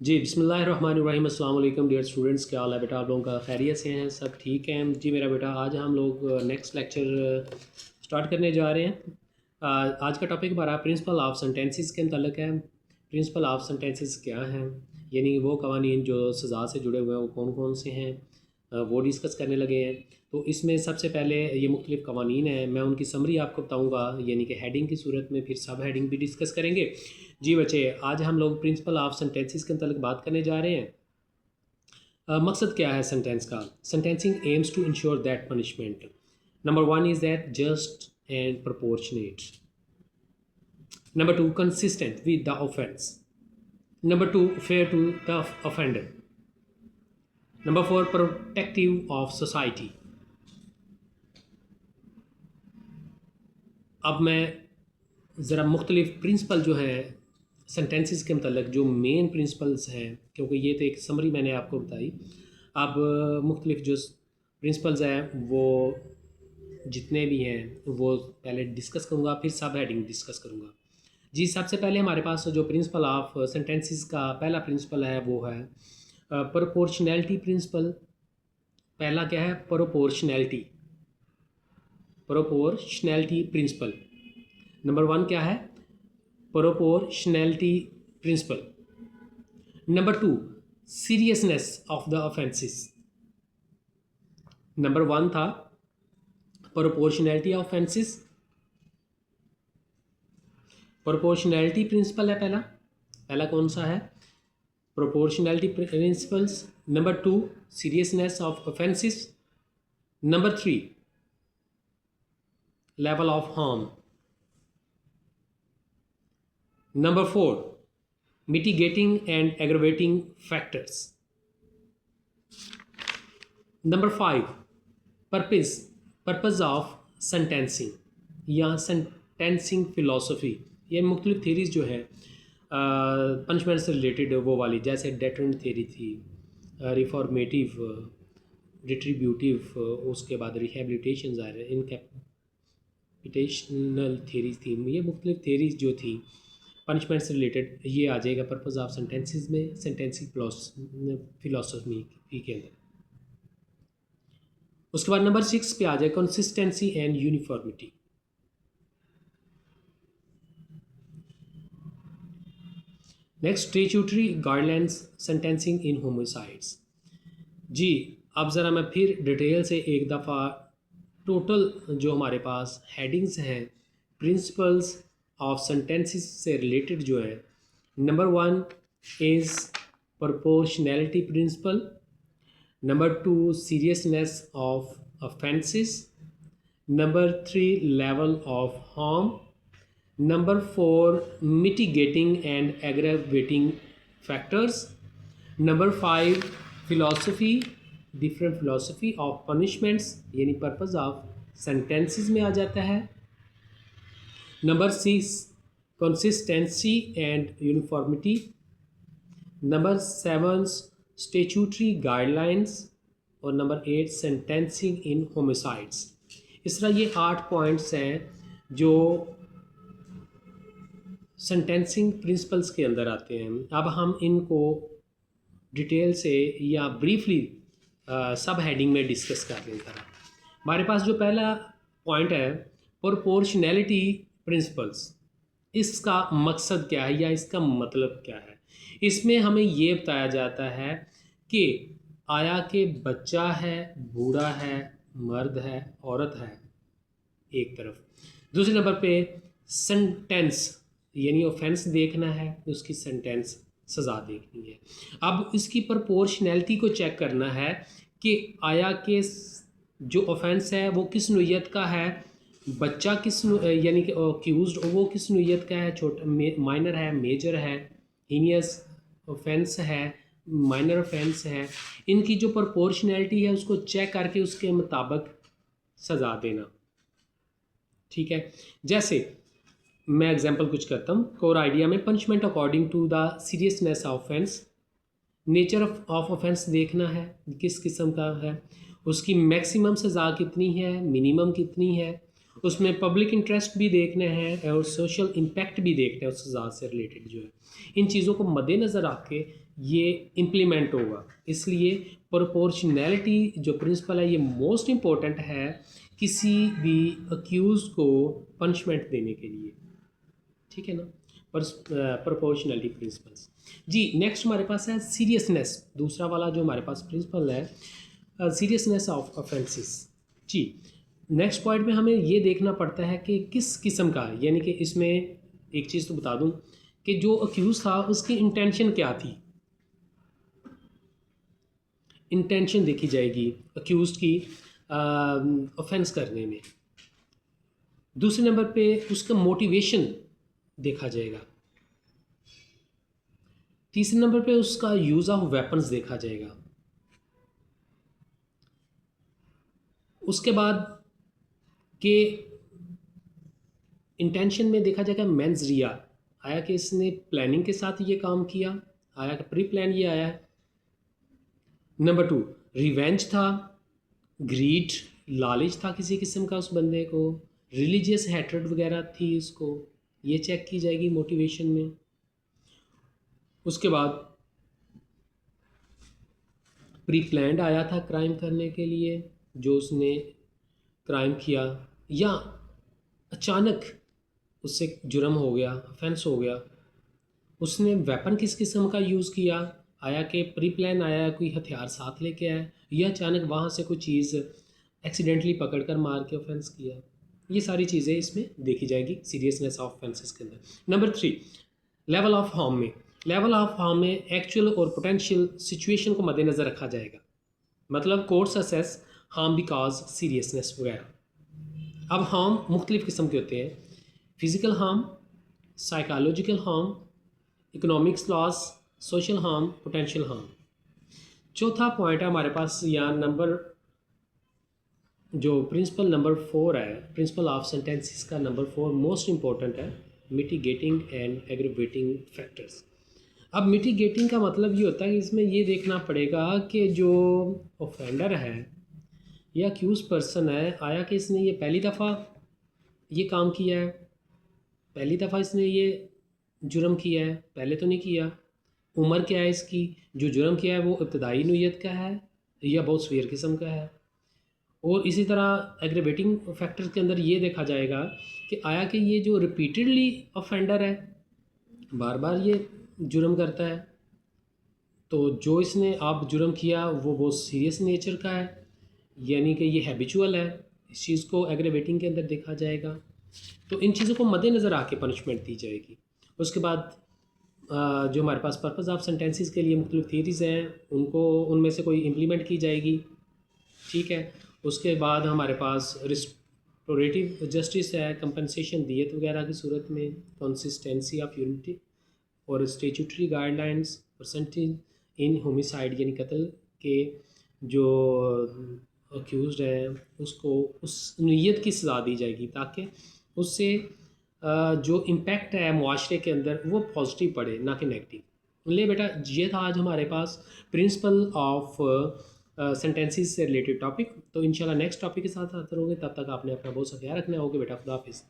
जी, बिस्मिल्लाहिर्रहमानिर्रहीम। अस्सलाम वालेकुम डियर स्टूडेंट्स, क्या हाल है बेटा? आप लोगों का खैरियत से हैं? सब ठीक हैं? जी मेरा बेटा, आज हम लोग नेक्स्ट लेक्चर स्टार्ट करने जा रहे हैं। आज का टॉपिक हमारा प्रिंसिपल ऑफ सेंटेंसेस के मतलब है। प्रिंसिपल ऑफ सेंटेंसेस क्या हैं, यानी वो कवानीन जो सज़ा से जुड़े हुए हैं वो कौन कौन से हैं, वो डिस्कस करने लगे हैं। तो इसमें सबसे पहले ये मुख्तलिफ़ कवानीन हैं, मैं उनकी समरी आपको बताऊँगा, यानी कि हेडिंग की सूरत में, फिर सब हेडिंग भी डिस्कस करेंगे। जी बच्चे, आज हम लोग प्रिंसिपल ऑफ सेंटेंसेस के मतलब बात करने जा रहे हैं। मकसद क्या है सेंटेंस का? Sentencing aims to ensure that punishment number one is that just and proportionate. Number two, consistent with the offense. Number two, fair to the offender. Number four, protective of society. अब मैं ज़रा मुख्तलिफ principal जो है sentences के मतलब जो main principles हैं, क्योंकि ये तो एक समरी मैंने आपको बताई। अब मुख्तलिफ जो प्रिंसिपल्स हैं वो जितने भी हैं वो पहले डिस्कस करूँगा, फिर सब हेडिंग डिस्कस करूँगा। जी, सबसे पहले हमारे पास जो प्रिंसिपल ऑफ सेंटेंसेस का पहला प्रिंसिपल है वो है प्रोपोर्शनैलिटी प्रिंसिपल। पहला क्या है? Proportionality. Proportionality principle number one क्या है? Proportionality principle. Number two, seriousness of the offences. Number one था proportionality of offences, proportionality principle है पहला। पहला कौन सा है? Proportionality principles. Number two, seriousness of offences. Number three, level of harm. Number four, mitigating and aggravating factors. Number five, purpose of sentencing या sentencing philosophy. ये मुख्तलिफ थेरीज़ जो है पनिशमेंट से रिलेटेड, वो वाली जैसे डेटरेंट थेरी थी, रिफॉर्मेटिव, रिट्रीब्यूटिव, उसके बाद रिहेबिलिटेशन आ रहे हैं, इनकैपिटेशनल थेरीज़ थी। ये मुख्तलिफ थेरीज़ जो थी पनिशमेंट से रिलेटेड, ये आ जाएगा पर्पज़ ऑफ सेंटेंसेस में, सेंटेंसिंग फ़िलासफ़ी के अंदर। उसके बाद नंबर सिक्स पे आ जाए consistency and uniformity. Next, statutory guidelines sentencing in homicides. जी, अब ज़रा मैं फिर डिटेल से एक दफ़ा टोटल जो हमारे पास हेडिंग्स हैं प्रिंसिपल्स ऑफ सेंटेंसेस से रिलेटेड जो है, number one is proportionality principle. Number two, seriousness of offenses. Number three, level of harm. Number four, mitigating and aggravating factors. Number five, philosophy, different philosophy of punishments, यानी purpose of sentences में आ जाता है। Number six, consistency and uniformity. Number seven, statutory guidelines. और number eight, sentencing in होमिसाइड्स। इस तरह ये 8 points हैं जो सेंटेंसिंग प्रिंसिपल्स के अंदर आते हैं। अब हम इनको डिटेल से या ब्रीफली सब हेडिंग में डिस्कस कर लेते हैं। हमारे पास जो पहला पॉइंट है प्रोपोर्शनैलिटी प्रिंसिपल्स, इसका मकसद क्या है या इसका मतलब क्या है? इसमें हमें ये बताया जाता है कि आया कि बच्चा है, बूढ़ा है, मर्द है, औरत है एक तरफ, दूसरे नंबर पे सेंटेंस यानी ऑफेंस देखना है, उसकी सेंटेंस सज़ा देखनी है। अब इसकी प्रोपोर्शनैलिटी को चेक करना है कि आया कि जो ऑफेंस है वो किस नोयत का है, बच्चा किस यानी कि अक्यूज्ड वो किस नोयत का है, छोटा माइनर है, मेजर है, हीनियस ऑफेंस है, माइनर ऑफेंस है। इनकी जो प्रोपोर्शनैलिटी है उसको चेक करके उसके मुताबिक सज़ा देना। ठीक है, जैसे मैं एग्जांपल कुछ करता हूँ। कोर आइडिया में punishment according to the seriousness of offence, nature of offence देखना है किस किस्म का है, उसकी मैक्सिमम सज़ा कितनी है, मिनिमम कितनी है, उसमें पब्लिक इंटरेस्ट भी देखने हैं और सोशल इम्पैक्ट भी देखने हैं उस सज़ा से रिलेटेड जो है। इन चीज़ों को मद्देनज़र रख के ये इम्प्लीमेंट होगा। इसलिए प्रोपोर्शनैलिटी जो प्रिंसिपल है ये मोस्ट इम्पोर्टेंट है किसी भी अक्यूज़ को पनिशमेंट देने के लिए, ठीक है ना। Proportionality principles. जी नेक्स्ट हमारे पास है सीरियसनेस, दूसरा वाला जो हमारे पास प्रिंसिपल है सीरियसनेस ऑफ ऑफेंसेस। जी नेक्स्ट पॉइंट में हमें ये देखना पड़ता है कि किस किस्म का, यानी कि इसमें एक चीज़ तो बता दूं कि जो अक्यूज़ था उसकी इंटेंशन क्या थी। इंटेंशन देखी जाएगी अक्यूज़ की ऑफेंस करने में। दूसरे नंबर पे उसका मोटिवेशन देखा जाएगा। तीसरे नंबर पे उसका यूज़ ऑफ वेपन्स देखा जाएगा। उसके बाद के इंटेंशन में देखा जाएगा मेंस रिया, आया कि इसने प्लानिंग के साथ ये काम किया, आया कि प्री प्लान ये आया है। नंबर 2 रिवेंज था, ग्रीड लालच था किसी किस्म का उस बंदे को, रिलीजियस हैट्रेड वगैरह थी इसको, ये चेक की जाएगी मोटिवेशन में। उसके बाद प्री प्लान्ड आया था क्राइम करने के लिए, जो उसने क्राइम किया, या अचानक उससे जुर्म हो गया, ऑफेंस हो गया। उसने वेपन किस किस्म का यूज़ किया, आया कि प्री प्लान आया कोई हथियार साथ लेके आया, या अचानक वहाँ से कोई चीज़ एक्सीडेंटली पकड़ कर मार के ऑफेंस किया। ये सारी चीज़ें इसमें देखी जाएगी सीरियसनेस ऑफ ऑफेंसेस के अंदर। नंबर 3 लेवल ऑफ हार्म में, लेवल ऑफ हार्म में एक्चुअल और पोटेंशियल सिचुएशन को मद्देनज़र रखा जाएगा। मतलब courts assess harm because seriousness वगैरह। अब हार्म मुख्तलिफ़ किस्म के होते हैं, physical harm, psychological harm, economics loss, social harm, potential harm. चौथा पॉइंट है हमारे पास यहाँ नंबर, जो प्रिंसिपल नंबर 4 है, प्रिंसिपल ऑफ सेंटेंसेस का नंबर 4 मोस्ट इम्पोर्टेंट है, मिटिगेटिंग एंड एग्रीवेटिंग फैक्टर्स। अब मिटिगेटिंग का मतलब ये होता है कि इसमें ये देखना पड़ेगा कि जो ऑफेंडर है या अक्यूज पर्सन है, आया कि इसने ये पहली दफ़ा ये काम किया है, पहली दफ़ा इसने ये जुर्म किया है, पहले तो नहीं किया। उम्र क्या है इसकी, जो जुर्म किया है वो इब्तदाई नौयत का है या बहुत सवेर किस्म का है। और इसी तरह एग्रीवेटिंग फैक्टर्स के अंदर ये देखा जाएगा कि आया कि ये जो रिपीटेडली ऑफेंडर है, बार बार ये जुर्म करता है, तो जो इसने आप जुर्म किया वो बहुत सीरियस नेचर का है, यानी कि ये हैबिचुअल है। इस चीज़ को एग्रीवेटिंग के अंदर देखा जाएगा। तो इन चीज़ों को मद्देनज़र आके पनिशमेंट दी जाएगी। उसके बाद जो हमारे पास पर्पस ऑफ सेंटेंसेस के लिए मुख्तलिफ थियरीज़ हैं, उनको उनमें से कोई इम्प्लीमेंट की जाएगी, ठीक है। उसके बाद हमारे पास रिस्टोरेटिव जस्टिस है, कंपनसेशन दियत वगैरह की सूरत में, कंसिस्टेंसी ऑफ यूनिटी और statutory guidelines, percentage in homicide यानी कत्ल के जो अक्यूज़ड है उसको उस नीयत की सज़ा दी जाएगी, ताकि उससे जो इम्पैक्ट है मुआशरे के अंदर वो पॉजिटिव पड़े, ना कि नेगेटिव। ले बेटा, ये था आज हमारे पास प्रिंसिपल ऑफ सेंटेंसेस से रिलेटेड टॉपिक। तो इंशाल्लाह नेक्स्ट टॉपिक के साथ आते रहोगे, तब तक आपने अपना बहुत सा ख्याल रखना होगा बेटा। खुदा हाफिज़।